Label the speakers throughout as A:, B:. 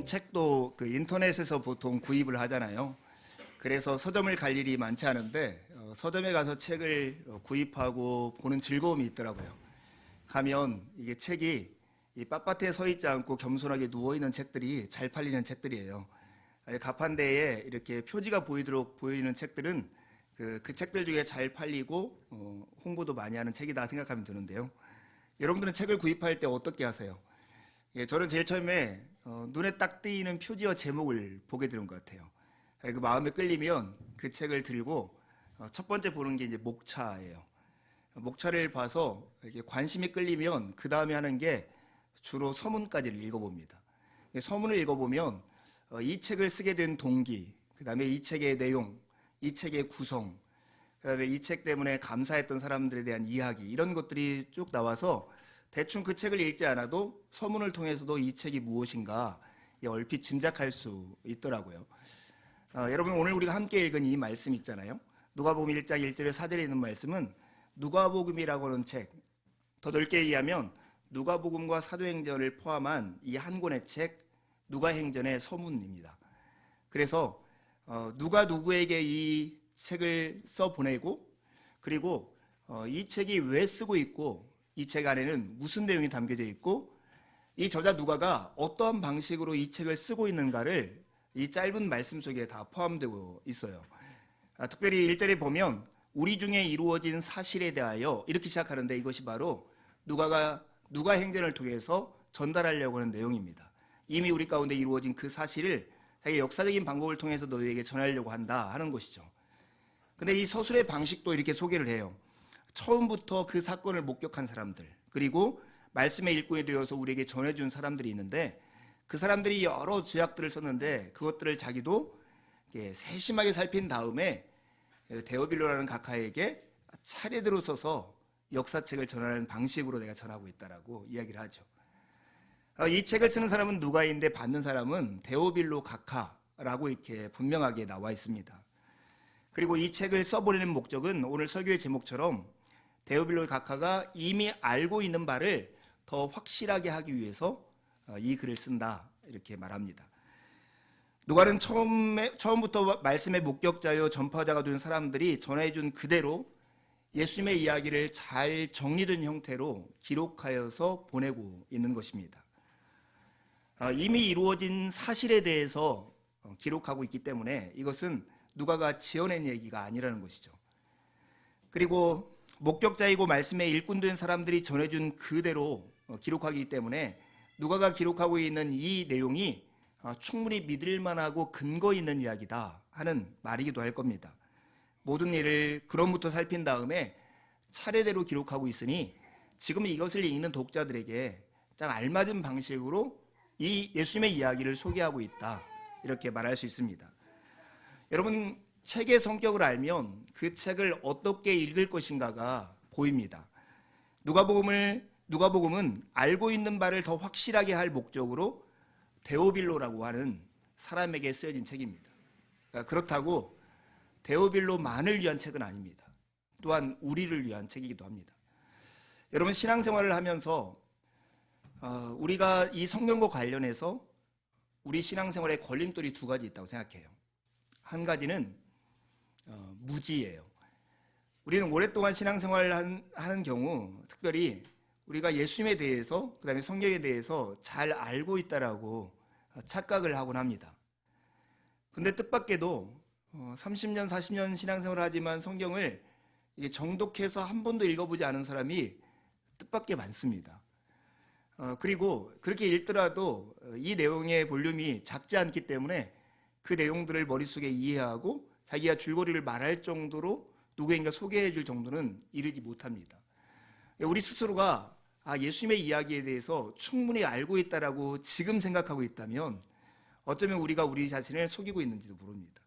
A: 요즘 책도 그 인터넷에서 보통 구입을 하잖아요. 그래서 서점을 갈 일이 많지 않은데 서점에 가서 책을 구입하고 보는 즐거움이 있더라고요. 가면 이게 책이 이 빳빳해 서 있지 않고 겸손하게 누워 있는 책들이 잘 팔리는 책들이에요. 가판대에 이렇게 표지가 보이도록 보이는 책들은 그 책들 중에 잘 팔리고 홍보도 많이 하는 책이다 생각하면 드는데요. 여러분들은 책을 구입할 때 어떻게 하세요? 저는 제일 처음에 눈에 딱 띄는 표지와 제목을 보게 되는 것 같아요. 그 마음에 끌리면 그 책을 들고 첫 번째 보는 게 이제 목차예요. 목차를 봐서 이렇게 관심이 끌리면 그 다음에 하는 게 주로 서문까지를 읽어봅니다. 서문을 읽어보면 이 책을 쓰게 된 동기, 그 다음에 이 책의 내용, 이 책의 구성, 그 다음에 이 책 때문에 감사했던 사람들에 대한 이야기, 이런 것들이 쭉 나와서 대충 그 책을 읽지 않아도 서문을 통해서도 이 책이 무엇인가 얼핏 짐작할 수 있더라고요. 여러분, 오늘 우리가 함께 읽은 이 말씀 있잖아요. 누가복음 1장 1절에 4절에 있는 말씀은 누가복음이라고 하는 책, 더 넓게 얘기하면 누가복음과 사도행전을 포함한 이 한 권의 책, 누가행전의 서문입니다. 그래서 누가 누구에게 이 책을 써보내고, 그리고 이 책이 왜 쓰고 있고, 이 책 안에는 무슨 내용이 담겨져 있고, 이 저자 누가가 어떠한 방식으로 이 책을 쓰고 있는가를 이 짧은 말씀 속에 다 포함되고 있어요. 특별히 1절에 보면 우리 중에 이루어진 사실에 대하여 이렇게 시작하는데, 이것이 바로 누가가 누가행전을 통해서 전달하려고 하는 내용입니다. 이미 우리 가운데 이루어진 그 사실을 자기 역사적인 방법을 통해서 너희에게 전하려고 한다 하는 것이죠. 근데 이 서술의 방식도 이렇게 소개를 해요. 처음부터 그 사건을 목격한 사람들, 그리고 말씀의 일꾼이 되어서 우리에게 전해준 사람들이 있는데, 그 사람들이 여러 죄악들을 썼는데 그것들을 자기도 세심하게 살핀 다음에 데오빌로라는 각하에게 차례대로 써서 역사책을 전하는 방식으로 내가 전하고 있다라고 이야기를 하죠. 이 책을 쓰는 사람은 누가인데 받는 사람은 데오빌로 각하라고 이렇게 분명하게 나와 있습니다. 그리고 이 책을 써보내는 목적은 오늘 설교의 제목처럼 데오빌로 각하가 이미 알고 있는 바를 더 확실하게 하기 위해서 이 글을 쓴다, 이렇게 말합니다. 누가는 처음부터 말씀의 목격자요 전파자가 된 사람들이 전해준 그대로 예수님의 이야기를 잘 정리된 형태로 기록하여서 보내고 있는 것입니다. 이미 이루어진 사실에 대해서 기록하고 있기 때문에 이것은 누가가 지어낸 얘기가 아니라는 것이죠. 그리고 목격자이고 말씀의 일꾼된 사람들이 전해준 그대로 기록하기 때문에 누가가 기록하고 있는 이 내용이 충분히 믿을만하고 근거 있는 이야기다 하는 말이기도 할 겁니다. 모든 일을 그럼부터 살핀 다음에 차례대로 기록하고 있으니 지금 이것을 읽는 독자들에게 딱 알맞은 방식으로 이 예수님의 이야기를 소개하고 있다, 이렇게 말할 수 있습니다. 여러분, 책의 성격을 알면 그 책을 어떻게 읽을 것인가가 보입니다. 누가복음은 알고 있는 바를 더 확실하게 할 목적으로 데오빌로라고 하는 사람에게 쓰여진 책입니다. 그렇다고 데오빌로만을 위한 책은 아닙니다. 또한 우리를 위한 책이기도 합니다. 여러분, 신앙생활을 하면서 우리가 이 성경과 관련해서 우리 신앙생활에 걸림돌이 두 가지 있다고 생각해요. 한 가지는 무지예요. 우리는 오랫동안 신앙생활을 하는 경우 특별히 우리가 예수님에 대해서, 그 다음에 성경에 대해서 잘 알고 있다라고 착각을 하곤 합니다. 근데 뜻밖에도 30년, 40년 신앙생활을 하지만 성경을 정독해서 한 번도 읽어보지 않은 사람이 뜻밖에 많습니다. 그리고 그렇게 읽더라도 이 내용의 볼륨이 작지 않기 때문에 그 내용들을 머릿속에 이해하고 자기가 줄거리를 말할 정도로 누구인가 소개해 줄 정도는 이르지 못합니다. 우리 스스로가 예수님의 이야기에 대해서 충분히 알고 있다라고 지금 생각하고 있다면 어쩌면 우리가 우리 자신을 속이고 있는지도 모릅니다.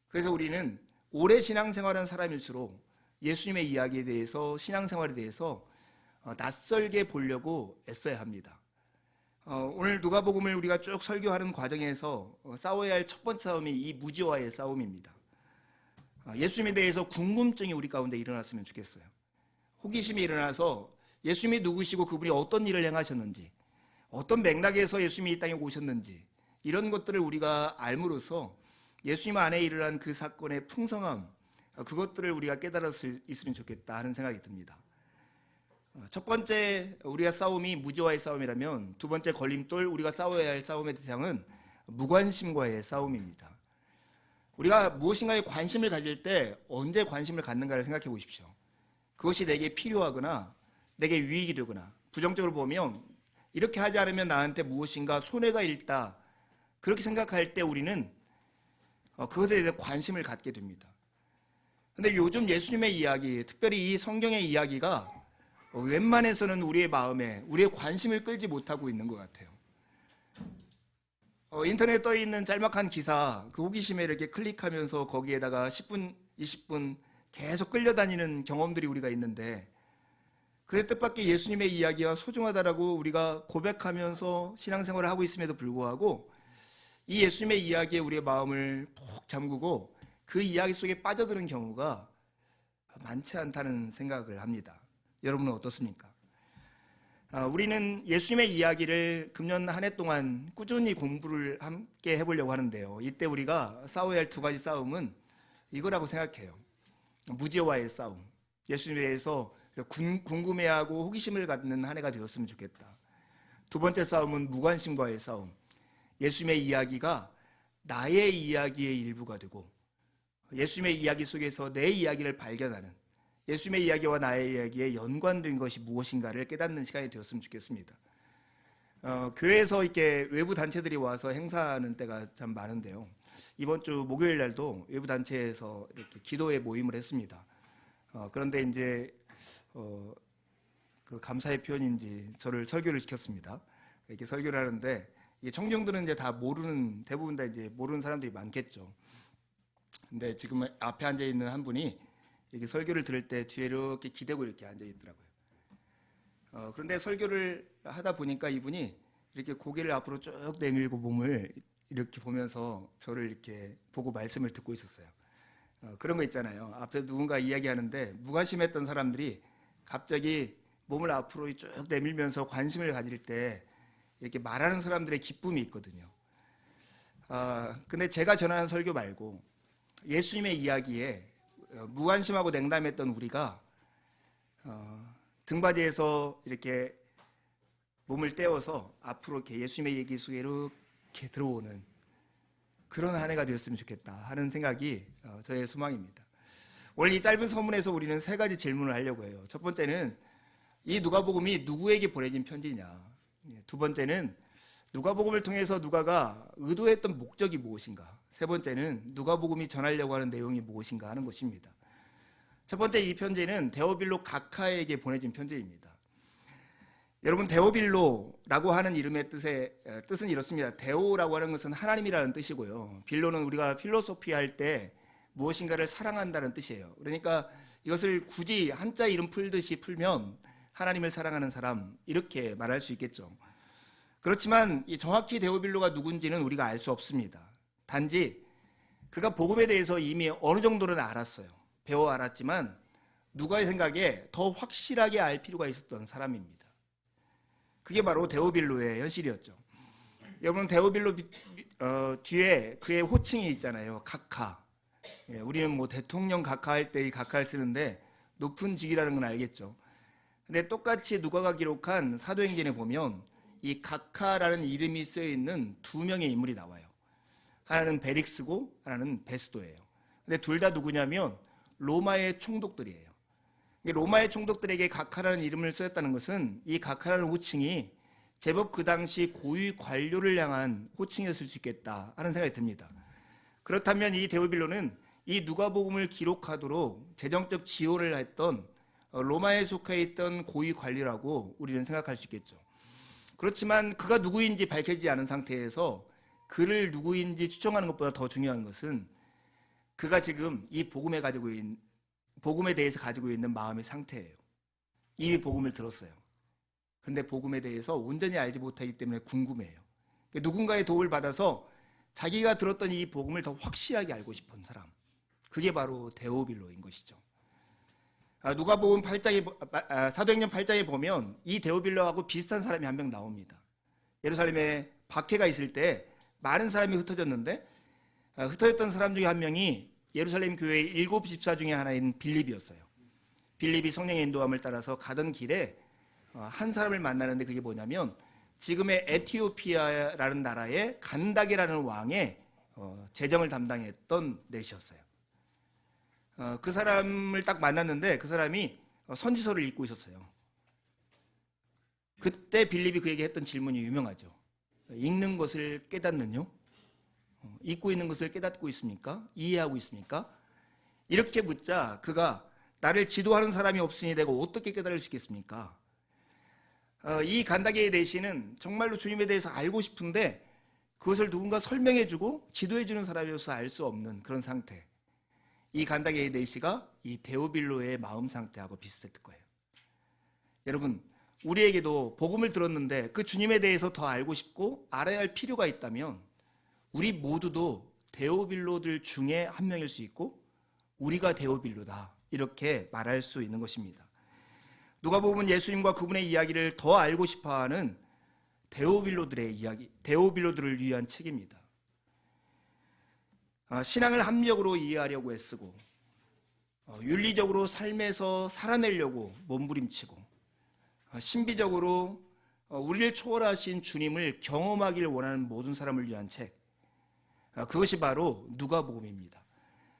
A: 그래서 우리는 오래 신앙생활한 사람일수록 예수님의 이야기에 대해서, 신앙생활에 대해서 낯설게 보려고 애써야 합니다. 오늘 누가복음을 우리가 쭉 설교하는 과정에서 싸워야 할 첫 번째 싸움이 이 무지와의 싸움입니다. 예수님에 대해서 궁금증이 우리 가운데 일어났으면 좋겠어요. 호기심이 일어나서 예수님이 누구시고 그분이 어떤 일을 행하셨는지, 어떤 맥락에서 예수님이 이 땅에 오셨는지, 이런 것들을 우리가 알므로써 예수님 안에 일어난 그 사건의 풍성함, 그것들을 우리가 깨달을 수 있으면 좋겠다 하는 생각이 듭니다. 첫 번째 우리가 싸움이 무지와의 싸움이라면 두 번째 걸림돌 우리가 싸워야 할 싸움의 대상은 무관심과의 싸움입니다. 우리가 무엇인가에 관심을 가질 때 언제 관심을 갖는가를 생각해 보십시오. 그것이 내게 필요하거나 내게 유익이 되거나 부정적으로 보면 이렇게 하지 않으면 나한테 무엇인가 손해가 있다 그렇게 생각할 때 우리는 그것에 대해 관심을 갖게 됩니다. 그런데 요즘 예수님의 이야기, 특별히 이 성경의 이야기가 웬만해서는 우리의 마음에 우리의 관심을 끌지 못하고 있는 것 같아요. 인터넷에 떠 있는 짤막한 기사, 그 호기심에 이렇게 클릭하면서 거기에다가 10분, 20분 계속 끌려다니는 경험들이 우리가 있는데, 그의 뜻밖의 예수님의 이야기가 소중하다라고 우리가 고백하면서 신앙생활을 하고 있음에도 불구하고 이 예수님의 이야기에 우리의 마음을 푹 잠그고 그 이야기 속에 빠져드는 경우가 많지 않다는 생각을 합니다. 여러분은 어떻습니까? 우리는 예수님의 이야기를 금년 한 해 동안 꾸준히 공부를 함께 해보려고 하는데요. 이때 우리가 싸워야 할 두 가지 싸움은 이거라고 생각해요. 무지와의 싸움. 예수님에 대해서 궁금해하고 호기심을 갖는 한 해가 되었으면 좋겠다. 두 번째 싸움은 무관심과의 싸움. 예수님의 이야기가 나의 이야기의 일부가 되고 예수님의 이야기 속에서 내 이야기를 발견하는, 예수님의 이야기와 나의 이야기에 연관된 것이 무엇인가를 깨닫는 시간이 되었으면 좋겠습니다. 교회에서 이렇게 외부 단체들이 와서 행사하는 때가 참 많은데요. 이번 주 목요일 날도 외부 단체에서 이렇게 기도회 모임을 했습니다. 그런데 이제 그 감사의 표현인지 저를 설교를 시켰습니다. 이렇게 설교를 하는데 이 청중들은 이제 다 모르는, 대부분 다 이제 모르는 사람들이 많겠죠. 근데 지금 앞에 앉아 있는 한 분이 이렇게 설교를 들을 때 뒤에 이렇게 기대고 이렇게 앉아 있더라고요. 그런데 설교를 하다 보니까 이분이 이렇게 고개를 앞으로 쭉 내밀고 몸을 이렇게 보면서 저를 이렇게 보고 말씀을 듣고 있었어요. 그런 거 있잖아요. 앞에 누군가 이야기하는데 무관심했던 사람들이 갑자기 몸을 앞으로 쭉 내밀면서 관심을 가질 때 이렇게 말하는 사람들의 기쁨이 있거든요. 근데 제가 전하는 설교 말고 예수님의 이야기에 무관심하고 냉담했던 우리가 등받이에서 이렇게 몸을 떼어서 앞으로 이렇게 예수님의 얘기 속에 이렇게 들어오는 그런 한 해가 되었으면 좋겠다 하는 생각이 저의 소망입니다. 오늘 이 짧은 서문에서 우리는 세 가지 질문을 하려고 해요. 첫 번째는 이 누가복음이 누구에게 보내진 편지냐. 두 번째는 누가복음을 통해서 누가가 의도했던 목적이 무엇인가. 세 번째는 누가복음이 전하려고 하는 내용이 무엇인가 하는 것입니다. 첫 번째 이 편지는 데오빌로 각하에게 보내진 편지입니다. 여러분, 데오빌로라고 하는 이름의 뜻은 이렇습니다. 데오라고 하는 것은 하나님이라는 뜻이고요. 빌로는 우리가 필로소피 할 때 무엇인가를 사랑한다는 뜻이에요. 그러니까 이것을 굳이 한자 이름 풀듯이 풀면 하나님을 사랑하는 사람 이렇게 말할 수 있겠죠. 그렇지만 정확히 데오빌로가 누군지는 우리가 알 수 없습니다. 단지 그가 복음에 대해서 이미 어느 정도는 알았어요. 배워 알았지만 누가의 생각에 더 확실하게 알 필요가 있었던 사람입니다. 그게 바로 데오빌로의 현실이었죠. 여러분, 데오빌로 뒤에 그의 호칭이 있잖아요. 각하. 우리는 뭐 대통령 각하할 때 이 각하를 쓰는데 높은 직위라는 건 알겠죠. 근데 똑같이 누가가 기록한 사도행전에 보면 이 각하라는 이름이 쓰여 있는 두 명의 인물이 나와요. 하나는 베릭스고 하나는 베스도예요. 근데 둘 다 누구냐면 로마의 총독들이에요. 로마의 총독들에게 각하라는 이름을 쓰였다는 것은 이 각하라는 호칭이 제법 그 당시 고위 관료를 향한 호칭이었을 수 있겠다 하는 생각이 듭니다. 그렇다면 이 데오빌로는 이 누가복음을 기록하도록 재정적 지원을 했던 로마에 속해 있던 고위 관리라고 우리는 생각할 수 있겠죠. 그렇지만 그가 누구인지 밝혀지지 않은 상태에서 그를 누구인지 추정하는 것보다 더 중요한 것은 그가 지금 이 복음에 대해서 가지고 있는 마음의 상태예요. 이미 복음을 들었어요. 그런데 복음에 대해서 온전히 알지 못하기 때문에 궁금해요. 누군가의 도움을 받아서 자기가 들었던 이 복음을 더 확실하게 알고 싶은 사람. 그게 바로 데오빌로인 것이죠. 누가복음 8장에 사도행전 8장에 보면 이 데오빌로하고 비슷한 사람이 한 명 나옵니다. 예루살렘에 박해가 있을 때 많은 사람이 흩어졌는데 흩어졌던 사람 중에 한 명이 예루살렘 교회의 7 집사 중에 하나인 빌립이었어요. 빌립이 성령의 인도함을 따라서 가던 길에 한 사람을 만나는데 그게 뭐냐면 지금의 에티오피아라는 나라의 간다게라는 왕의 재정을 담당했던 넷이었어요. 그 사람을 딱 만났는데 그 사람이 선지서를 읽고 있었어요. 그때 빌립이 그에게 했던 질문이 유명하죠. 읽는 것을 깨닫는요? 읽고 있는 것을 깨닫고 있습니까? 이해하고 있습니까? 이렇게 묻자 그가 나를 지도하는 사람이 없으니 내가 어떻게 깨달을 수 있겠습니까? 이 간다게의 내시는 정말로 주님에 대해서 알고 싶은데 그것을 누군가 설명해주고 지도해주는 사람이 없어서 알 수 없는 그런 상태. 이 간다게의 내시가 이 데오빌로의 마음 상태하고 비슷했을 거예요. 여러분, 우리에게도 복음을 들었는데 그 주님에 대해서 더 알고 싶고 알아야 할 필요가 있다면 우리 모두도 데오빌로들 중에 한 명일 수 있고 우리가 데오빌로다 이렇게 말할 수 있는 것입니다. 누가복음은 예수님과 그분의 이야기를 더 알고 싶어하는 데오빌로들의 이야기, 데오빌로들을 위한 책입니다. 신앙을 합리적으로 이해하려고 애쓰고 윤리적으로 삶에서 살아내려고 몸부림치고 신비적으로 우리를 초월하신 주님을 경험하기를 원하는 모든 사람을 위한 책, 그것이 바로 누가복음입니다.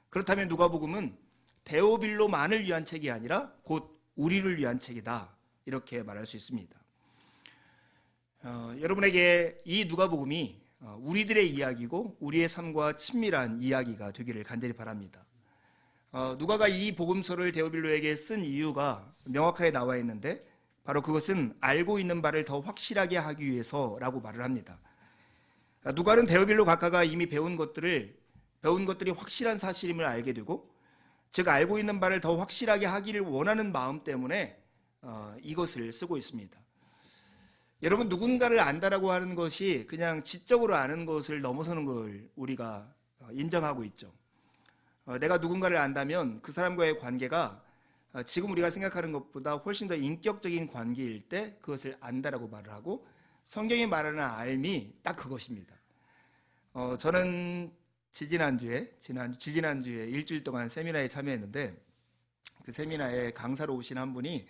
A: 그렇다면 누가복음은 데오빌로만을 위한 책이 아니라 곧 우리를 위한 책이다 이렇게 말할 수 있습니다. 여러분에게 이 누가복음이 우리들의 이야기고 우리의 삶과 친밀한 이야기가 되기를 간절히 바랍니다. 누가가 이 복음서를 데오빌로에게 쓴 이유가 명확하게 나와 있는데 바로 그것은 알고 있는 바를 더 확실하게 하기 위해서라고 말을 합니다. 누가는 데오빌로 각하가 이미 배운 것들이 확실한 사실임을 알게 되고 즉 알고 있는 바를 더 확실하게 하기를 원하는 마음 때문에 이것을 쓰고 있습니다. 여러분, 누군가를 안다라고 하는 것이 그냥 지적으로 아는 것을 넘어서는 걸 우리가 인정하고 있죠. 내가 누군가를 안다면 그 사람과의 관계가 지금 우리가 생각하는 것보다 훨씬 더 인격적인 관계일 때 그것을 안다라고 말을 하고 성경이 말하는 알미 딱 그것입니다. 저는 지지난주에 일주일 동안 세미나에 참여했는데 그 세미나에 강사로 오신 한 분이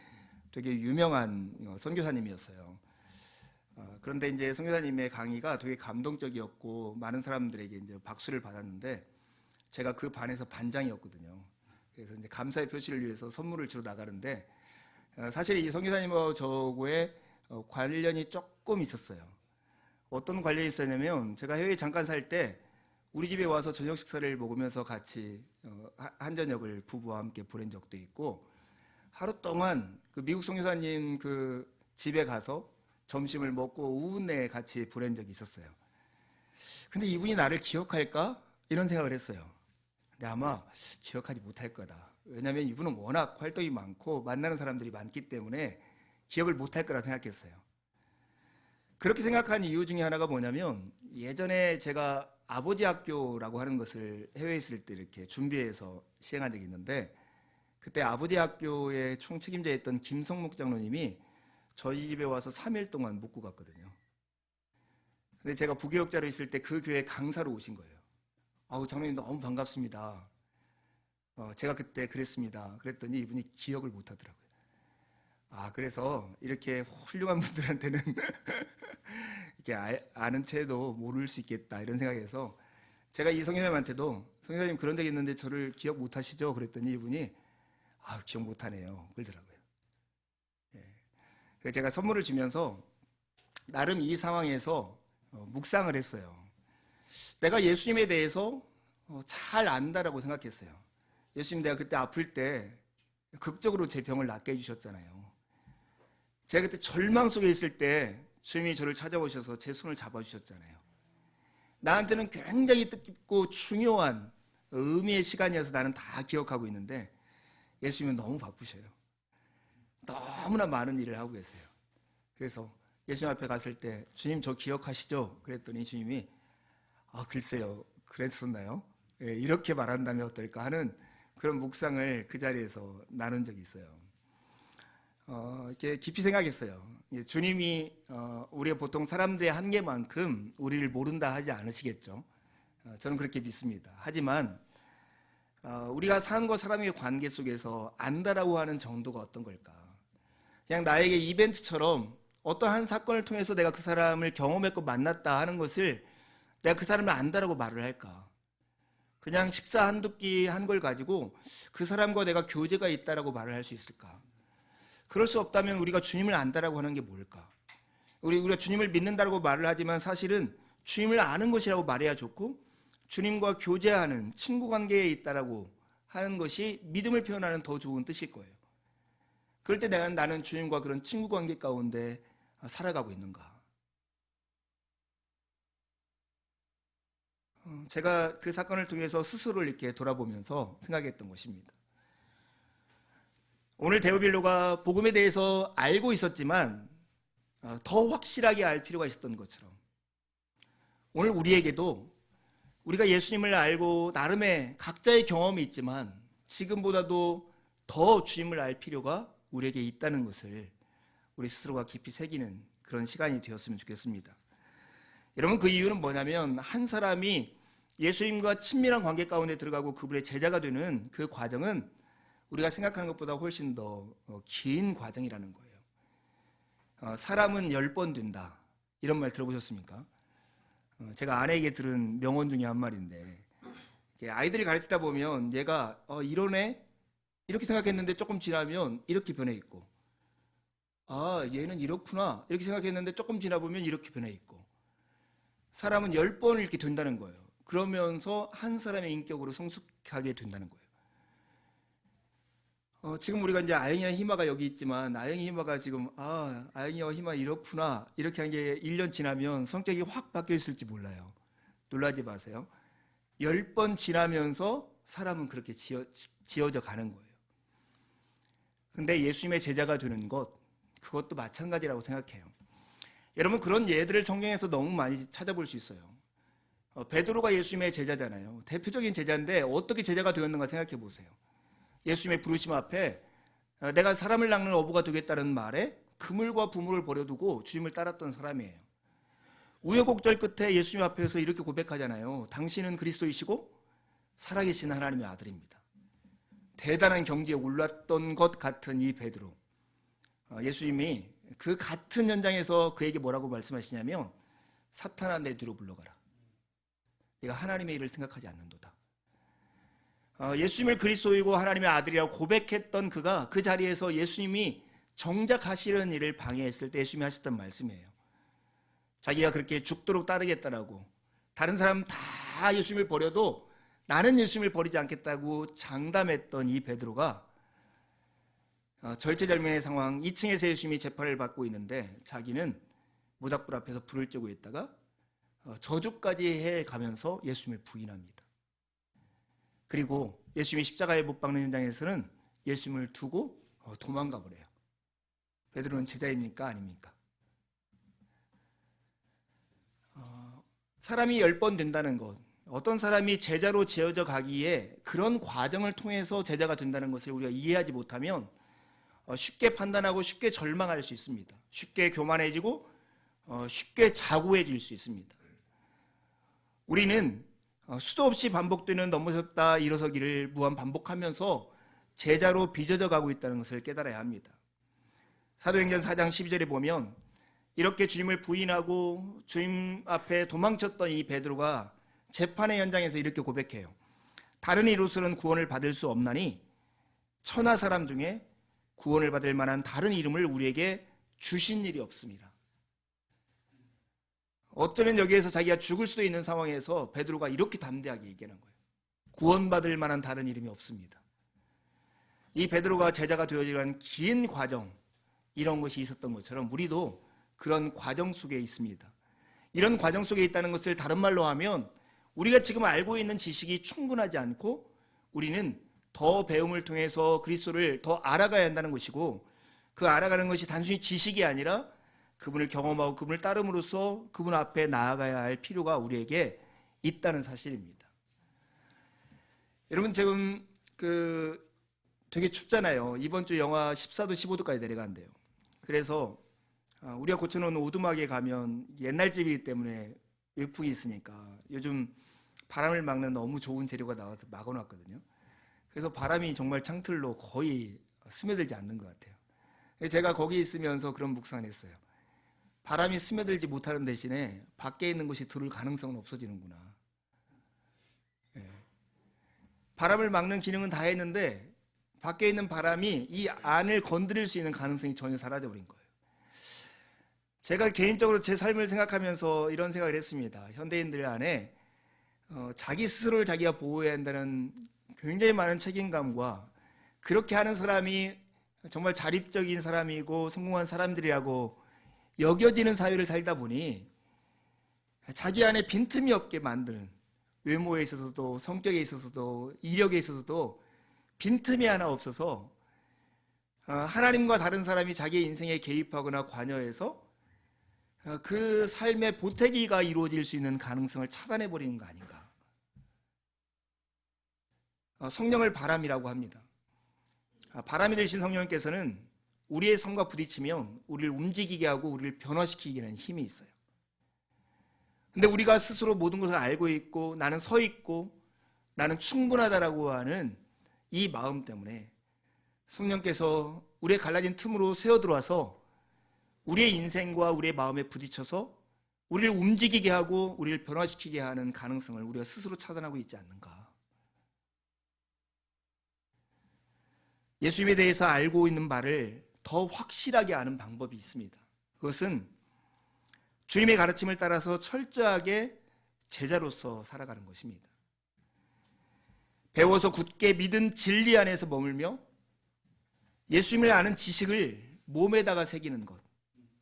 A: 되게 유명한 선교사님이었어요. 그런데 이제 선교사님의 강의가 되게 감동적이었고 많은 사람들에게 이제 박수를 받았는데 제가 그 반에서 반장이었거든요. 그래서 이제 감사의 표시를 위해서 선물을 주러 나가는데 사실 이 선교사님과 저하고의 관련이 조금 있었어요. 어떤 관련이 있었냐면 제가 해외에 잠깐 살 때 우리 집에 와서 저녁 식사를 먹으면서 같이 한 저녁을 부부와 함께 보낸 적도 있고 하루 동안 그 미국 선교사님 그 집에 가서 점심을 먹고 오후 내에 같이 보낸 적이 있었어요. 근데 이분이 나를 기억할까? 이런 생각을 했어요. 근데 아마 기억하지 못할 거다. 왜냐하면 이분은 워낙 활동이 많고 만나는 사람들이 많기 때문에 기억을 못할 거라 생각했어요. 그렇게 생각한 이유 중에 하나가 뭐냐면 예전에 제가 아버지 학교라고 하는 것을 해외에 있을 때 이렇게 준비해서 시행한 적이 있는데 그때 아버지 학교의 총책임자였던 김성목 장로님이 저희 집에 와서 3일 동안 묵고 갔거든요. 근데 제가 부교역자로 있을 때 그 교회 강사로 오신 거예요. 아우, 장로님 너무 반갑습니다. 제가 그때 그랬습니다. 그랬더니 이분이 기억을 못 하더라고요. 그래서 이렇게 훌륭한 분들한테는 이렇게 아는 채도 모를 수 있겠다 이런 생각에서 제가 이 성교사님한테도 성교사님 그런 적 있는데 저를 기억 못 하시죠? 그랬더니 이분이 기억 못 하네요. 그러더라고요. 그래서 제가 선물을 주면서 나름 이 상황에서 묵상을 했어요. 내가 예수님에 대해서 잘 안다라고 생각했어요. 예수님, 내가 그때 아플 때 극적으로 제 병을 낫게 해주셨잖아요. 제가 그때 절망 속에 있을 때 주님이 저를 찾아오셔서 제 손을 잡아주셨잖아요. 나한테는 굉장히 뜻깊고 중요한 의미의 시간이어서 나는 다 기억하고 있는데 예수님은 너무 바쁘셔요. 너무나 많은 일을 하고 계세요. 그래서 예수님 앞에 갔을 때 주님 저 기억하시죠? 그랬더니 주님이 글쎄요, 그랬었나요? 이렇게 말한다면 어떨까 하는 그런 묵상을 그 자리에서 나눈 적이 있어요. 이렇게 깊이 생각했어요. 주님이 우리가 보통 사람들의 한계만큼 우리를 모른다 하지 않으시겠죠. 저는 그렇게 믿습니다. 하지만 우리가 사람과 사람의 관계 속에서 안다라고 하는 정도가 어떤 걸까? 그냥 나에게 이벤트처럼 어떤 한 사건을 통해서 내가 그 사람을 경험했고 만났다 하는 것을 내가 그 사람을 안다라고 말을 할까? 그냥 식사 한두 끼 한 걸 가지고 그 사람과 내가 교제가 있다라고 말을 할 수 있을까? 그럴 수 없다면 우리가 주님을 안다라고 하는 게 뭘까? 우리가 주님을 믿는다라고 말을 하지만 사실은 주님을 아는 것이라고 말해야 좋고 주님과 교제하는 친구 관계에 있다라고 하는 것이 믿음을 표현하는 더 좋은 뜻일 거예요. 그럴 때 나는 주님과 그런 친구 관계 가운데 살아가고 있는가? 제가 그 사건을 통해서 스스로를 이렇게 돌아보면서 생각했던 것입니다. 오늘 데오빌로가 복음에 대해서 알고 있었지만 더 확실하게 알 필요가 있었던 것처럼 오늘 우리에게도 우리가 예수님을 알고 나름의 각자의 경험이 있지만 지금보다도 더 주님을 알 필요가 우리에게 있다는 것을 우리 스스로가 깊이 새기는 그런 시간이 되었으면 좋겠습니다. 여러분, 그 이유는 뭐냐면 한 사람이 예수님과 친밀한 관계 가운데 들어가고 그분의 제자가 되는 그 과정은 우리가 생각하는 것보다 훨씬 더 긴 과정이라는 거예요. 사람은 10번 된다. 이런 말 들어보셨습니까? 제가 아내에게 들은 명언 중에 한 말인데 아이들이 가르치다 보면 얘가 이러네? 이렇게 생각했는데 조금 지나면 이렇게 변해 있고 얘는 이렇구나 이렇게 생각했는데 조금 지나보면 이렇게 변해 있고 사람은 10번을 이렇게 된다는 거예요. 그러면서 한 사람의 인격으로 성숙하게 된다는 거예요. 지금 우리가 이제 아영이랑 희마가 여기 있지만 아영이 희마가 지금 아영이와 희마 이렇구나 이렇게 한 게 1년 지나면 성격이 확 바뀌어 있을지 몰라요. 놀라지 마세요. 10번 지나면서 사람은 그렇게 지어져 가는 거예요. 근데 예수님의 제자가 되는 것 그것도 마찬가지라고 생각해요. 여러분, 그런 예들을 성경에서 너무 많이 찾아볼 수 있어요. 베드로가 예수님의 제자잖아요. 대표적인 제자인데 어떻게 제자가 되었는가 생각해 보세요. 예수님의 부르심 앞에 내가 사람을 낚는 어부가 되겠다는 말에 그물과 부물을 버려두고 주님을 따랐던 사람이에요. 우여곡절 끝에 예수님 앞에서 이렇게 고백하잖아요. 당신은 그리스도이시고 살아계신 하나님의 아들입니다. 대단한 경지에 올랐던 것 같은 이 베드로, 예수님이 그 같은 현장에서 그에게 뭐라고 말씀하시냐면 사탄아 내 뒤로 물러가라. 네가 하나님의 일을 생각하지 않는도다. 예수님을 그리스도이고 하나님의 아들이라고 고백했던 그가 그 자리에서 예수님이 정작 하시는 일을 방해했을 때 예수님이 하셨던 말씀이에요. 자기가 그렇게 죽도록 따르겠다라고 다른 사람 다 예수님을 버려도 나는 예수님을 버리지 않겠다고 장담했던 이 베드로가 절체절명의 상황 2층에서 예수님이 재판을 받고 있는데 자기는 모닥불 앞에서 불을 쬐고 있다가 저주까지 해가면서 예수님을 부인합니다. 그리고 예수님이 십자가에 못 박는 현장에서는 예수님을 두고 도망가 버려요. 베드로는 제자입니까? 아닙니까? 사람이 10번 된다는 것, 어떤 사람이 제자로 지어져 가기에 그런 과정을 통해서 제자가 된다는 것을 우리가 이해하지 못하면 쉽게 판단하고 쉽게 절망할 수 있습니다. 쉽게 교만해지고 쉽게 자고해질 수 있습니다. 우리는 수도 없이 반복되는 넘어섰다 일어서기를 무한 반복하면서 제자로 빚어져 가고 있다는 것을 깨달아야 합니다. 사도행전 4장 12절에 보면 이렇게 주님을 부인하고 주님 앞에 도망쳤던 이 베드로가 재판의 현장에서 이렇게 고백해요. 다른 이로서는 구원을 받을 수 없나니 천하 사람 중에 구원을 받을 만한 다른 이름을 우리에게 주신 일이 없습니다. 어쩌면 여기에서 자기가 죽을 수도 있는 상황에서 베드로가 이렇게 담대하게 얘기하는 거예요. 구원받을 만한 다른 이름이 없습니다. 이 베드로가 제자가 되어지는 긴 과정, 이런 것이 있었던 것처럼 우리도 그런 과정 속에 있습니다. 이런 과정 속에 있다는 것을 다른 말로 하면 우리가 지금 알고 있는 지식이 충분하지 않고 우리는 더 배움을 통해서 그리스도를 더 알아가야 한다는 것이고 그 알아가는 것이 단순히 지식이 아니라 그분을 경험하고 그분을 따름으로써 그분 앞에 나아가야 할 필요가 우리에게 있다는 사실입니다. 여러분, 지금 되게 춥잖아요. 이번 주 영하 14도, 15도까지 내려간대요. 그래서 우리가 고쳐놓은 오두막에 가면 옛날 집이기 때문에 외풍이 있으니까 요즘 바람을 막는 너무 좋은 재료가 나와서 막아놨거든요. 그래서 바람이 정말 창틀로 거의 스며들지 않는 것 같아요. 제가 거기 있으면서 그런 묵상을 했어요. 바람이 스며들지 못하는 대신에 밖에 있는 것이 들을 가능성은 없어지는구나. 바람을 막는 기능은 다 했는데 밖에 있는 바람이 이 안을 건드릴 수 있는 가능성이 전혀 사라져버린 거예요. 제가 개인적으로 제 삶을 생각하면서 이런 생각을 했습니다. 현대인들 안에 자기 스스로를 자기가 보호해야 한다는 굉장히 많은 책임감과 그렇게 하는 사람이 정말 자립적인 사람이고 성공한 사람들이라고 여겨지는 사회를 살다 보니 자기 안에 빈틈이 없게 만드는, 외모에 있어서도 성격에 있어서도 이력에 있어서도 빈틈이 하나 없어서 하나님과 다른 사람이 자기의 인생에 개입하거나 관여해서 그 삶의 보태기가 이루어질 수 있는 가능성을 차단해버리는 거 아닌가. 성령을 바람이라고 합니다. 바람이 되신 성령님께서는 우리의 삶과 부딪히면 우리를 움직이게 하고 우리를 변화시키게 하는 힘이 있어요. 근데 우리가 스스로 모든 것을 알고 있고 나는 서 있고 나는 충분하다라고 하는 이 마음 때문에 성령께서 우리의 갈라진 틈으로 새어 들어와서 우리의 인생과 우리의 마음에 부딪혀서 우리를 움직이게 하고 우리를 변화시키게 하는 가능성을 우리가 스스로 차단하고 있지 않는가. 예수님에 대해서 알고 있는 바를 더 확실하게 아는 방법이 있습니다. 그것은 주님의 가르침을 따라서 철저하게 제자로서 살아가는 것입니다. 배워서 굳게 믿은 진리 안에서 머물며 예수님을 아는 지식을 몸에다가 새기는 것,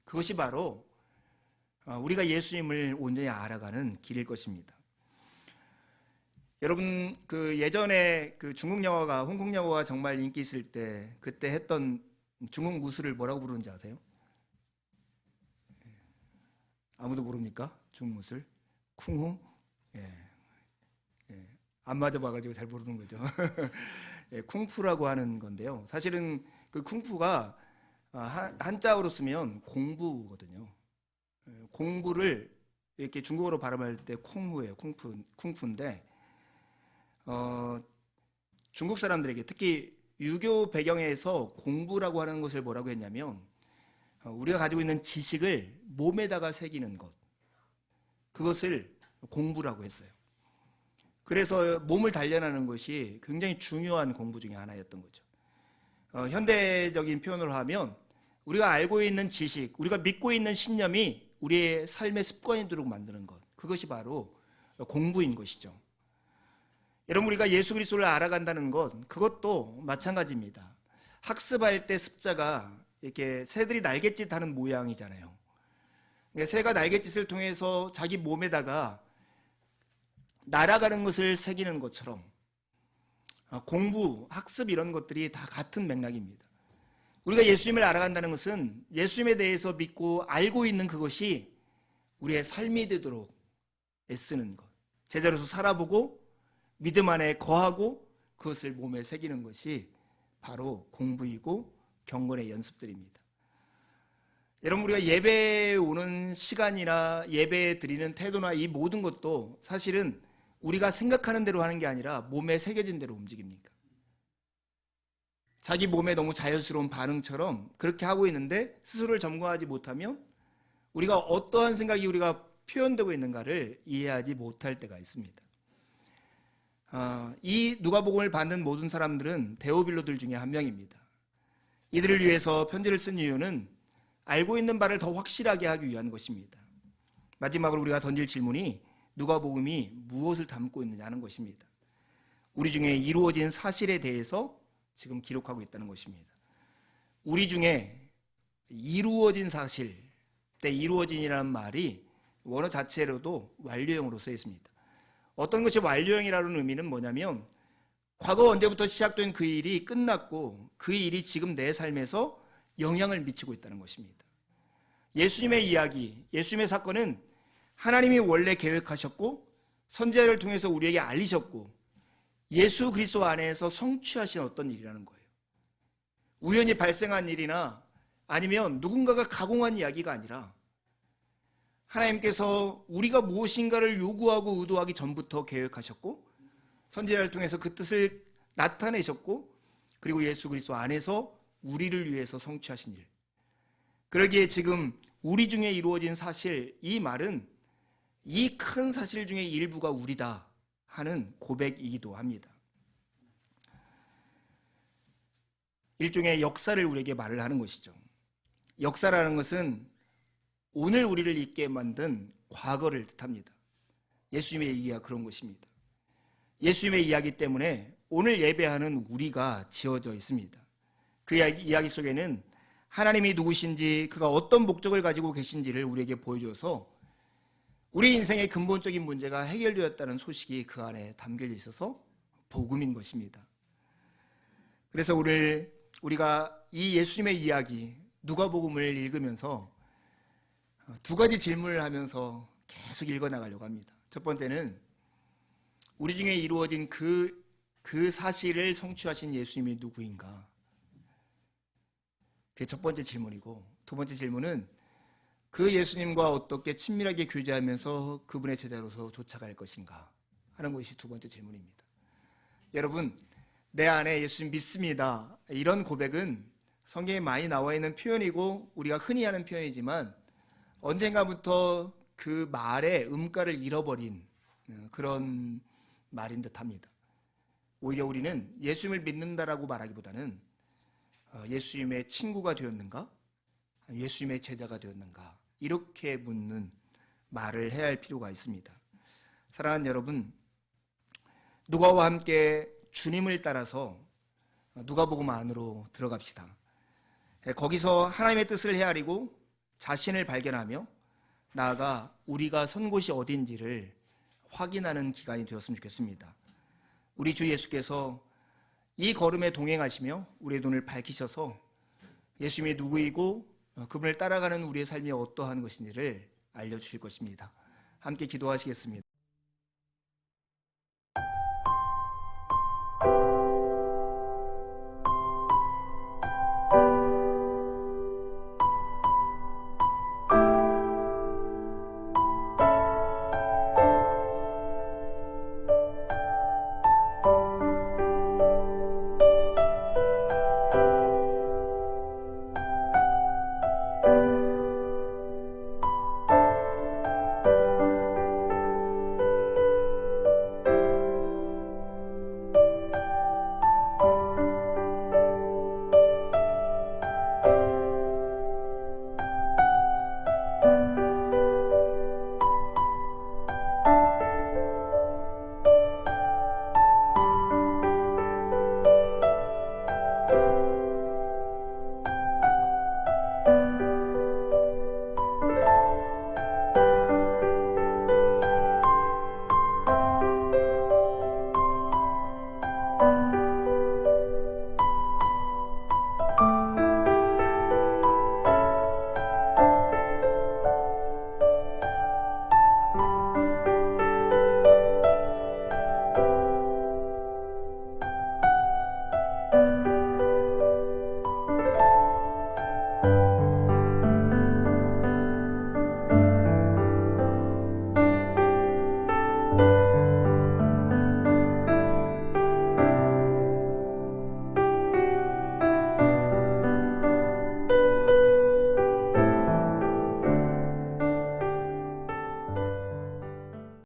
A: 그것이 바로 우리가 예수님을 온전히 알아가는 길일 것입니다. 여러분, 예전에 중국 영화가, 홍콩 영화가 정말 인기 있을 때 그때 했던 중국 무술을 뭐라고 부르는지 아세요? 아무도 모릅니까? 중국 무술? 쿵후? 안 맞아봐가지고 잘 모르는 거죠. 쿵푸라고 하는 건데요. 사실은 그 쿵푸가 한자어로 쓰면 공부거든요. 공부를 이렇게 중국어로 발음할 때 쿵후예요. 쿵푸인데 중국 사람들에게 특히 유교 배경에서 공부라고 하는 것을 뭐라고 했냐면 우리가 가지고 있는 지식을 몸에다가 새기는 것, 그것을 공부라고 했어요. 그래서 몸을 단련하는 것이 굉장히 중요한 공부 중에 하나였던 거죠. 현대적인 표현으로 하면 우리가 알고 있는 지식, 우리가 믿고 있는 신념이 우리의 삶의 습관이 되도록 만드는 것, 그것이 바로 공부인 것이죠. 여러분, 우리가 예수 그리스도를 알아간다는 것, 그것도 마찬가지입니다. 학습할 때 습자가 이렇게 새들이 날갯짓 하는 모양이잖아요. 새가 날갯짓을 통해서 자기 몸에다가 날아가는 것을 새기는 것처럼 공부, 학습 이런 것들이 다 같은 맥락입니다. 우리가 예수님을 알아간다는 것은 예수님에 대해서 믿고 알고 있는 그것이 우리의 삶이 되도록 애쓰는 것, 제자로서 살아보고 믿음 안에 거하고 그것을 몸에 새기는 것이 바로 공부이고 경건의 연습들입니다. 여러분, 우리가 예배에 오는 시간이나 예배 드리는 태도나 이 모든 것도 사실은 우리가 생각하는 대로 하는 게 아니라 몸에 새겨진 대로 움직입니까? 자기 몸에 너무 자연스러운 반응처럼 그렇게 하고 있는데 스스로를 점검하지 못하면 우리가 어떠한 생각이 우리가 표현되고 있는가를 이해하지 못할 때가 있습니다. 이 누가복음을 받는 모든 사람들은 데오빌로들 중에 한 명입니다. 이들을 위해서 편지를 쓴 이유는 알고 있는 바를 더 확실하게 하기 위한 것입니다. 마지막으로 우리가 던질 질문이 누가복음이 무엇을 담고 있느냐는 것입니다. 우리 중에 이루어진 사실에 대해서 지금 기록하고 있다는 것입니다. 우리 중에 이루어진 사실, 때 이루어진이라는 말이 원어 자체로도 완료형으로 쓰여 있습니다. 어떤 것이 완료형이라는 의미는 뭐냐면 과거 언제부터 시작된 그 일이 끝났고 그 일이 지금 내 삶에서 영향을 미치고 있다는 것입니다. 예수님의 이야기, 예수님의 사건은 하나님이 원래 계획하셨고 선지자를 통해서 우리에게 알리셨고 예수 그리스도 안에서 성취하신 어떤 일이라는 거예요. 우연히 발생한 일이나 아니면 누군가가 가공한 이야기가 아니라 하나님께서 우리가 무엇인가를 요구하고 의도하기 전부터 계획하셨고 선지자를 통해서 그 뜻을 나타내셨고 그리고 예수 그리스도 안에서 우리를 위해서 성취하신 일. 그러기에 지금 우리 중에 이루어진 사실, 이 말은 이 큰 사실 중에 일부가 우리다 하는 고백이기도 합니다. 일종의 역사를 우리에게 말을 하는 것이죠. 역사라는 것은 오늘 우리를 있게 만든 과거를 뜻합니다. 예수님의 얘기가 그런 것입니다. 예수님의 이야기 때문에 오늘 예배하는 우리가 지어져 있습니다. 그 이야기 속에는 하나님이 누구신지, 그가 어떤 목적을 가지고 계신지를 우리에게 보여줘서 우리 인생의 근본적인 문제가 해결되었다는 소식이 그 안에 담겨져 있어서 복음인 것입니다. 그래서 오늘 우리가 이 예수님의 이야기 누가복음을 읽으면서 두 가지 질문을 하면서 계속 읽어나가려고 합니다. 첫 번째는 우리 중에 이루어진 그 사실을 성취하신 예수님이 누구인가? 그게 첫 번째 질문이고, 두 번째 질문은 그 예수님과 어떻게 친밀하게 교제하면서 그분의 제자로서 쫓아갈 것인가 하는 것이 두 번째 질문입니다. 여러분, 내 안에 예수님 믿습니다, 이런 고백은 성경에 많이 나와 있는 표현이고 우리가 흔히 하는 표현이지만 언젠가부터 그 말의 음가를 잃어버린 그런 말인 듯합니다. 오히려 우리는 예수님을 믿는다라고 말하기보다는 예수님의 친구가 되었는가? 예수님의 제자가 되었는가? 이렇게 묻는 말을 해야 할 필요가 있습니다. 사랑하는 여러분, 누가와 함께 주님을 따라서 누가복음 안으로 들어갑시다. 거기서 하나님의 뜻을 헤아리고 자신을 발견하며 나아가 우리가 선 곳이 어딘지를 확인하는 기간이 되었으면 좋겠습니다. 우리 주 예수께서 이 걸음에 동행하시며 우리의 눈을 밝히셔서 예수님이 누구이고 그분을 따라가는 우리의 삶이 어떠한 것인지를 알려주실 것입니다. 함께 기도하시겠습니다.